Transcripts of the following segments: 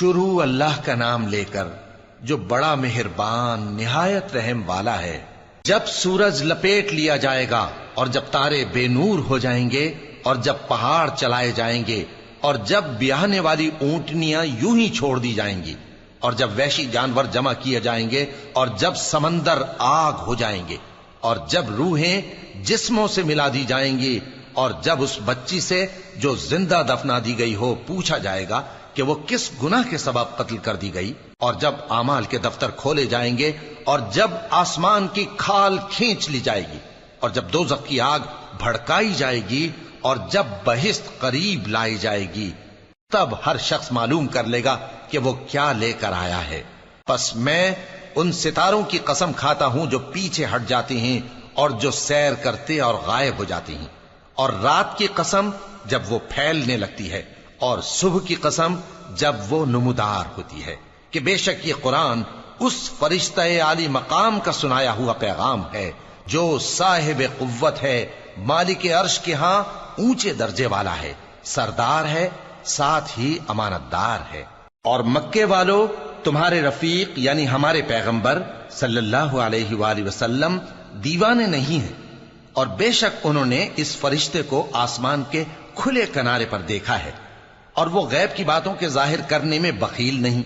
شروع اللہ کا نام لے کر جو بڑا مہربان نہایت رحم والا ہے۔ جب سورج لپیٹ لیا جائے گا اور جب تارے بے نور ہو جائیں گے اور جب پہاڑ چلائے جائیں گے اور جب بیاہنے والی اونٹنیاں یوں ہی چھوڑ دی جائیں گی اور جب وحشی جانور جمع کیے جائیں گے اور جب سمندر آگ ہو جائیں گے اور جب روحیں جسموں سے ملا دی جائیں گی اور جب اس بچی سے جو زندہ دفنا دی گئی ہو پوچھا جائے گا کہ وہ کس گناہ کے سبب قتل کر دی گئی، اور جب اعمال کے دفتر کھولے جائیں گے اور جب آسمان کی کھال کھینچ لی جائے گی اور جب دوزخ کی آگ بھڑکائی جائے گی اور جب بہشت قریب لائی جائے گی، تب ہر شخص معلوم کر لے گا کہ وہ کیا لے کر آیا ہے۔ پس میں ان ستاروں کی قسم کھاتا ہوں جو پیچھے ہٹ جاتی ہیں اور جو سیر کرتے اور غائب ہو جاتی ہیں، اور رات کی قسم جب وہ پھیلنے لگتی ہے، اور صبح کی قسم جب وہ نمودار ہوتی ہے، کہ بے شک یہ قرآن اس فرشتہ عالی مقام کا سنایا ہوا پیغام ہے جو صاحب قوت ہے، مالک عرش کے ہاں اونچے درجے والا ہے، سردار ہے، ساتھ ہی امانت دار ہے۔ اور مکے والو تمہارے رفیق یعنی ہمارے پیغمبر صلی اللہ علیہ وآلہ وسلم دیوانے نہیں ہیں، اور بے شک انہوں نے اس فرشتے کو آسمان کے کھلے کنارے پر دیکھا ہے، اور وہ غیب کی باتوں کے ظاہر کرنے میں بخیل نہیں،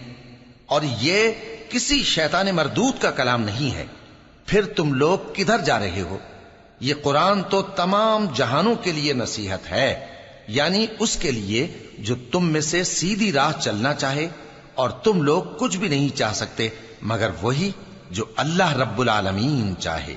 اور یہ کسی شیطان مردود کا کلام نہیں ہے۔ پھر تم لوگ کدھر جا رہے ہو؟ یہ قرآن تو تمام جہانوں کے لیے نصیحت ہے، یعنی اس کے لیے جو تم میں سے سیدھی راہ چلنا چاہے، اور تم لوگ کچھ بھی نہیں چاہ سکتے مگر وہی جو اللہ رب العالمین چاہے۔